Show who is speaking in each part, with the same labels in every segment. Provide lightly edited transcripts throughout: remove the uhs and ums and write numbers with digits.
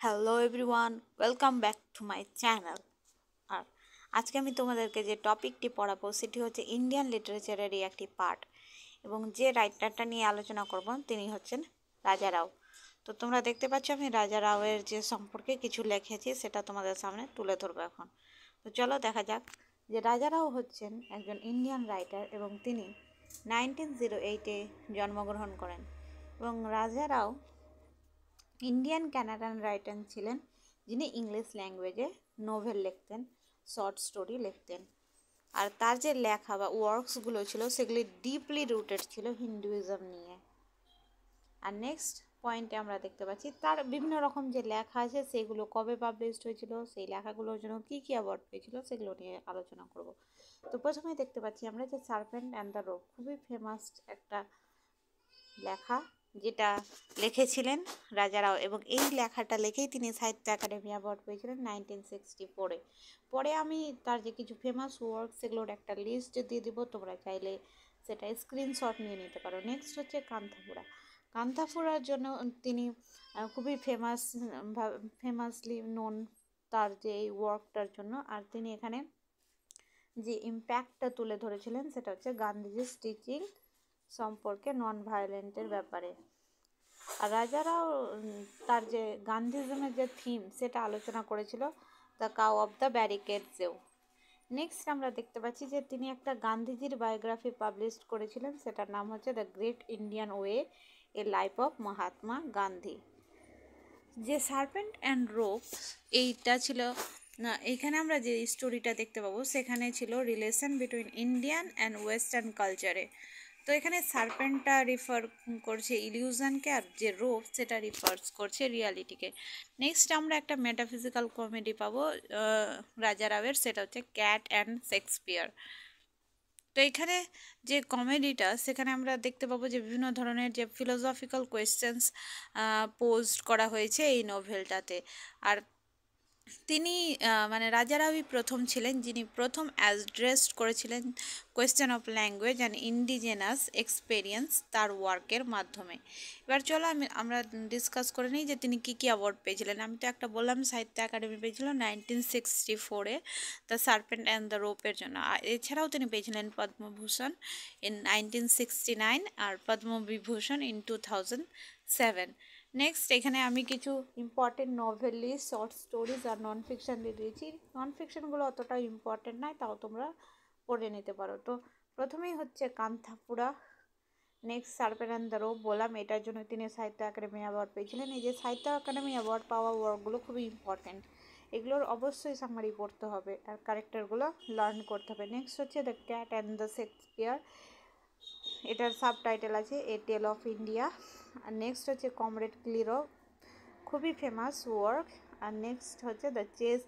Speaker 1: Hello everyone, welcome back to my channel. আর আজকে আমি তোমাদেরকে যে টপিকটি পড়াবো সেটি হচ্ছে ইন্ডিয়ান লিটারেচারেরই একটি পার্ট, এবং যে রাইটারটা নিয়ে আলোচনা করব তিনি হচ্ছেন রাজা রাও। তো তোমরা দেখতে পাচ্ছ আমি রাজা রাওয়ের যে সম্পর্কে কিছু লিখেছি সেটা তোমাদের সামনে তুলে ধরবো এখন। তো চলো দেখা যাক যে রাজা রাও হচ্ছেন একজন ইন্ডিয়ান রাইটার এবং তিনি 1908-এ জন্মগ্রহণ করেন। এবং রাজা রাও ইন্ডিয়ান কানাডান রাইটার ছিলেন যিনি ইংলিশ ল্যাঙ্গুয়েজে নোভেল লিখতেন, শর্ট স্টোরি লিখতেন। আর তার যে লেখা বা ওয়ার্কসগুলো ছিল সেগুলি ডিপলি রুটেড ছিল হিন্দুইজম নিয়ে। আর নেক্সট পয়েন্টে আমরা দেখতে পাচ্ছি তার বিভিন্ন রকম যে লেখা আছে সেগুলো কবে পাবলিশড হয়েছিল, সেই লেখাগুলোর জন্য কী কী অ্যাওয়ার্ড পেয়েছিল সেগুলো নিয়ে আলোচনা করব। তো প্রথমেই দেখতে পাচ্ছি আমরা যে সার্পেন্ট অ্যান্ড দ্য রোক, খুবই ফেমাস একটা লেখা যেটা লিখেছিলেন রাজা রাও, এবং এই লেখাটা লিখেই তিনি সাহিত্য একাডেমি অ্যাওয়ার্ড পেয়েছিলেন 1964-এ। পরে আমি তার যে কিছু ফেমাস ওয়ার্ক সেগুলোর একটা লিস্ট দিয়ে দিব, তোমরা চাইলে সেটা স্ক্রিনশট নিয়ে নিতে পারো। নেক্সট হচ্ছে কান্তাপুরা। কান্তাপুরার জন্য তিনি খুবই ফেমাসলি নোন তার যে এই ওয়ার্কটার জন্য। আর তিনি এখানে যে ইম্প্যাক্টটা তুলে ধরেছিলেন সেটা হচ্ছে গান্ধীজির টিচিং সম্পর্কে, নন ভায়োলেন্টের ব্যাপারে। আর রাজারাও তার যে গান্ধীজমের যে থিম সেটা আলোচনা করেছিল দ্য কাউ অফ দ্য ব্যারিকেডসেও। নেক্সট আমরা দেখতে পাচ্ছি যে তিনি একটা গান্ধীজির বায়োগ্রাফি পাবলিশ করেছিলেন, সেটার নাম হচ্ছে the great Indian way, A life of Mahatma Gandhi. যে সার্পেন্ট অ্যান্ড রোক এইটা ছিল না, এইখানে আমরা যে স্টোরিটা দেখতে পাবো সেখানে ছিল relation between Indian and western কালচারে। তো এখানে সার্পেন্টটা রিফার করছে ইলিউশনকে, আর যে রোপ সেটা রিফার্স করছে রিয়ালিটিকে। নেক্সট আমরা একটা মেটাফিজিক্যাল কমেডি পাবো রাজা রাওয়ের, সেটা হচ্ছে ক্যাট অ্যান্ড শেক্সপিয়ার। তো এখানে যে কমেডিটা সেখানে আমরা দেখতে পাবো যে বিভিন্ন ধরনের যে ফিলোসফিক্যাল কোয়েশ্চেন্স পোজড করা হয়েছে এই নোভেলটাতে। আর তিনি মানে রাজা রাওই প্রথম ছিলেন যিনি প্রথম অ্যাড্রেসড করেছিলেন question of language and indigenous experience তার ওয়ার্কের মাধ্যমে। এবার চলো আমরা ডিসকাস করে নিই যে তিনি কী কী অ্যাওয়ার্ড পেয়েছিলেন। আমি তো একটা বললাম সাহিত্য একাডেমি পেয়েছিল 1964-এ দ্য সার্পেন্ট অ্যান্ড দ্য রোপের জন্য। আর এছাড়াও তিনি পেয়েছিলেন পদ্মভূষণ ইন 1969 আর পদ্মবিভূষণ ইন 2007। নেক্সট এখানে আমি কিছু important novel list, short stories আর নন ফিকশান দিয়ে দিয়েছি। নন ফিকশানগুলো অতটা ইম্পর্টেন্ট নয়, তাও তোমরা পড়ে নিতে পারো। তো প্রথমেই হচ্ছে Kanthapura. Next serpent and the rope বললাম, এটার জন্য তিনি সাহিত্য একাডেমি অ্যাওয়ার্ড পেয়েছিলেন। এই যে সাহিত্য একাডেমি অ্যাওয়ার্ড পাওয়া ওয়ার্কগুলো খুবই ইম্পর্টেন্ট, এগুলোর অবশ্যই সামারি পড়তে হবে আর ক্যারেক্টারগুলো লার্ন করতে হবে। নেক্সট হচ্ছে the cat and the Shakespeare, এটার সাবটাইটেল আছে এ টেল অফ ইন্ডিয়া। আর নেক্সট হচ্ছে কমরেড ক্লিরো, খুবই ফেমাস ওয়ার্ক। আর নেক্সট হচ্ছে the chess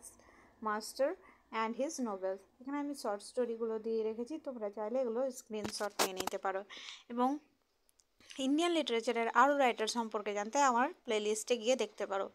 Speaker 1: master and his novels. এখানে আমি শর্ট স্টোরিগুলো দিয়ে রেখেছি, তোমরা চাইলে এগুলো স্ক্রিনশট নিয়ে নিতে পারো। এবং ইন্ডিয়ান লিটারেচারের আরও রাইটার সম্পর্কে জানতে আমার প্লেলিস্টে গিয়ে দেখতে পারো।